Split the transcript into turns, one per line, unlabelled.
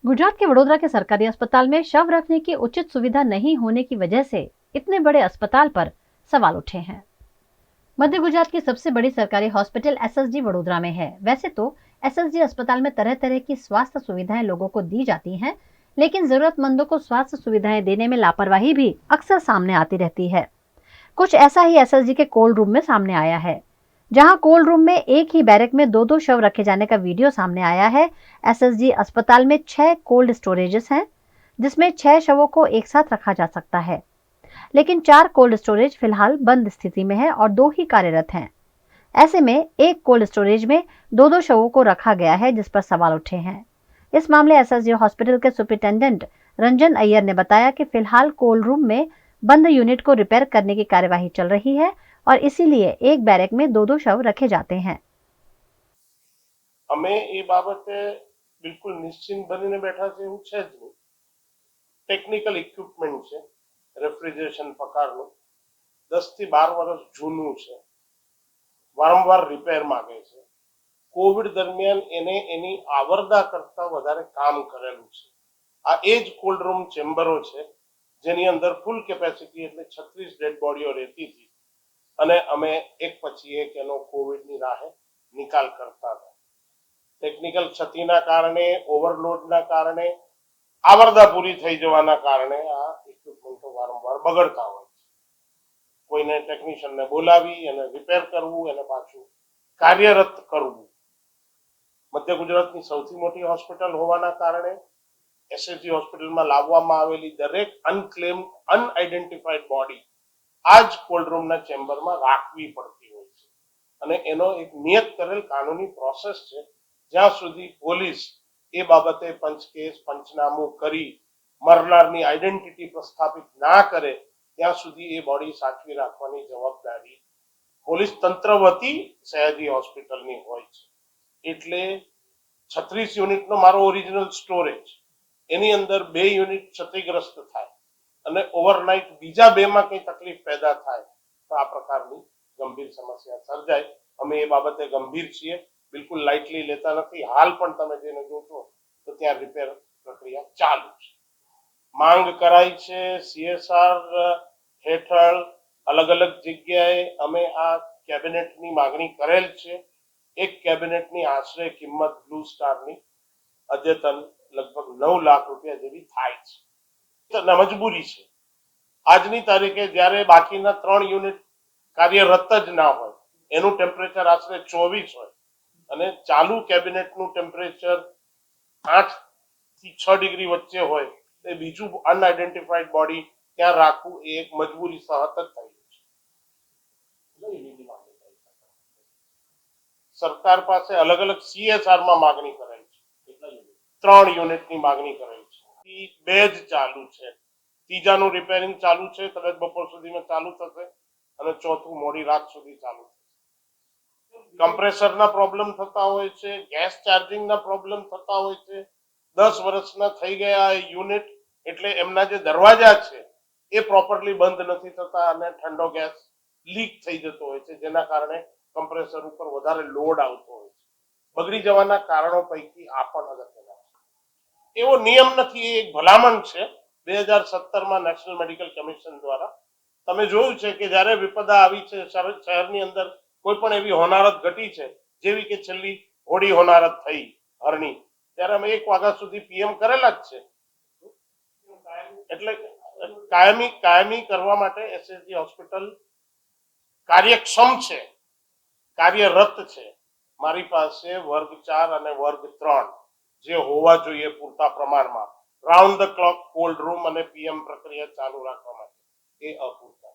गुजरात के वडोदरा के सरकारी अस्पताल में शव रखने की उचित सुविधा नहीं होने की वजह से इतने बड़े अस्पताल पर सवाल उठे हैं। मध्य गुजरात की सबसे बड़ी सरकारी हॉस्पिटल एसएसजी वडोदरा में है। वैसे तो एसएसजी अस्पताल में तरह तरह की स्वास्थ्य सुविधाएं लोगों को दी जाती हैं, लेकिन जरूरतमंदों को स्वास्थ्य सुविधाएं देने में लापरवाही भी अक्सर सामने आती रहती है। कुछ ऐसा ही एसएसजी के कोल्ड रूम में सामने आया है, जहां कोल्ड रूम में एक ही बैरक में दो दो शव रखे जाने का वीडियो सामने आया है। एसएसजी अस्पताल में 6 कोल्ड स्टोरेजेस हैं, जिसमें 6 शवों को एक साथ रखा जा सकता है, लेकिन 4 कोल्ड स्टोरेज फिलहाल बंद स्थिति में है और 2 ही कार्यरत हैं। ऐसे में एक कोल्ड स्टोरेज में दो दो शवों को रखा गया है, जिस पर सवाल उठे हैं। इस मामले एसएसजी हॉस्पिटल के सुपरिटेंडेंट रंजन अय्यर ने बताया कि फिलहाल कोल्ड रूम में बंद यूनिट को रिपेयर करने की कार्यवाही चल रही है और इसीलिए एक बैरक में दो दो शव रखे जाते हैं।
અમે એ બાબતે બિલકુલ નિશ્ચિંત બનીને બેઠા છે એવું છે જ નહીં. ટેકનિકલ ઇક્વિપમેન્ટ છે, રેફ્રિજરેશન પ્રકારનું 10 થી 12 વર્ષ જૂનું છે, વારંવાર રિપેર માંગે છે. કોવિડ દરમિયાન એને એની આવરદા કરતા વધારે કામ કરેલું છે. આ એ જ કોલ્ડ રૂમ ચેમ્બરો છે જેની અંદર ફૂલ કેપેસિટી એટલે 36 ડેડ બોડીઓ રહેતી હતી અને અમે એક પછી એક એનો કોવિડની રાહે નિકાલ કરતા હતા. ટેકનિકલ ક્ષતિના કારણે, ઓવરલોડના કારણે, આવરદા પૂરી થઈ જવાના કારણે આ ઇક્વિપમેન્ટો વારંવાર બગડતા હોય છે. કોઈને ટેકનિશિયનને બોલાવી એને રિપેર કરવું, એને પાછું કાર્યરત કરવું. મધ્ય ગુજરાતની સૌથી મોટી હોસ્પિટલ હોવાના કારણે એસએસજી હોસ્પિટલમાં લાવવામાં આવેલી દરેક અનક્લેમ અનઆઇડેન્ટિફાઈડ બોડી આ જ કોલ્ડ રૂમના ચેમ્બરમાં રાખવી પડતી હોય છે અને એનો એક નિયત કરેલ કાનૂની પ્રોસેસ છે. જ્યાં સુધી પોલીસ એ બાબતે પંચકેસ પંચનામું કરી મરનારની આઈડેન્ટિટી પ્રસ્થાપિત ના કરે ત્યાં સુધી એ બોડી સાચવી રાખવાની જવાબદારી પોલીસ તંત્ર વતી સયાજી હોસ્પિટલની હોય છે. એટલે 36 યુનિટનો મારો ઓરિજિનલ સ્ટોરેજ, એની અંદર 2 યુનિટ ક્ષતિગ્રસ્ત થાય અને ઓવરનાઇટ બીજા 2માં કંઈ તકલીફ પેદા થાય તો આ પ્રકારની ગંભીર સમસ્યા સર્જાય. અમે એ બાબતે ગંભીર છીએ, બિલકુલ લાઇટલી લેતા નથી. હાલ પણ તમે જેને જોશો તો ત્યાં રિપેર પ્રક્રિયા ચાલુ છે. માંગ કરાઈ છે સીએસઆર હેઠળ અલગ અલગ જગ્યાએ અમે આ કેબિનેટની માંગણી કરેલ છે. એક કેબિનેટની આશરે કિંમત બ્લુ સ્ટારની અદ્યતન લગભગ 9 લાખ રૂપિયા જેવી થાય છે. મજબૂરી છે. આજની તારીખે જ્યારે બાકીના 3 યુનિટ કાર્યરત જ ના હોય, એનું ટેમ્પરેચર આશરે 24 હોય અને ચાલુ કેબિનેટનું ટેમ્પરેચર 8 થી 6 ડિગ્રી વચ્ચે હોય, એ બીજું અનઆઇડેન્ટિફાઈડ બોડી ત્યાં રાખવું એ એક મજબૂરી સહત જ થઈ છે. સરકાર પાસે અલગ અલગ સીએસઆરમાં માંગણી કરાઈ છે. 3 યુનિટની માંગણી કરાઈ છે. 2 જ ચાલુ છે, ત્રીજાનું રિપેરિંગ ચાલુ છે, કદાચ બપોર સુધીમાં ચાલુ થશે અને ચોથું મોડી રાત સુધી ચાલુ થશે. કમ્પ્રેસરના પ્રોબ્લેમ થતા હોય છે, ગેસ ચાર્જિંગના પ્રોબ્લેમ થતા હોય છે. 10 વર્ષના થઈ ગયા યુનિટ એટલે એમના જે દરવાજા છે એ પ્રોપરલી બંધ નથી થતા અને ઠંડો ગેસ લીક થઈ જતો હોય છે, જેના કારણે કમ્પ્રેસર ઉપર વધારે લોડ આવતો હોય છે. બગડી જવાના કારણો પૈકી આ પણ અગત્યના છે. એવો નિયમ નથી, એ એક ભલામણ છે 2017માં નેશનલ મેડિકલ કમિશન દ્વારા. તમે જોયું છે કે જ્યારે વિપદા આવી છે શહેરની અંદર, કોઈ પણ એવી હોનારત ઘટી છે જેવી કે છેલ્લી હોળી હોનારત થઈ હરણી, ત્યારે અમે 1 વાગ્યા સુધી પીએમ કરેલા જ છે. એટલે કાયમી કરવા માટે એસએસજી હોસ્પિટલ કાર્યક્ષમ છે, કાર્યરત છે. મારી પાસે વર્ગ 4 અને વર્ગ 3 જે હોવા જોઈએ પૂરતા પ્રમાણમાં round the clock cold room અને પીએમ પ્રક્રિયા ચાલુ રાખવા માટે એ અપૂરતા.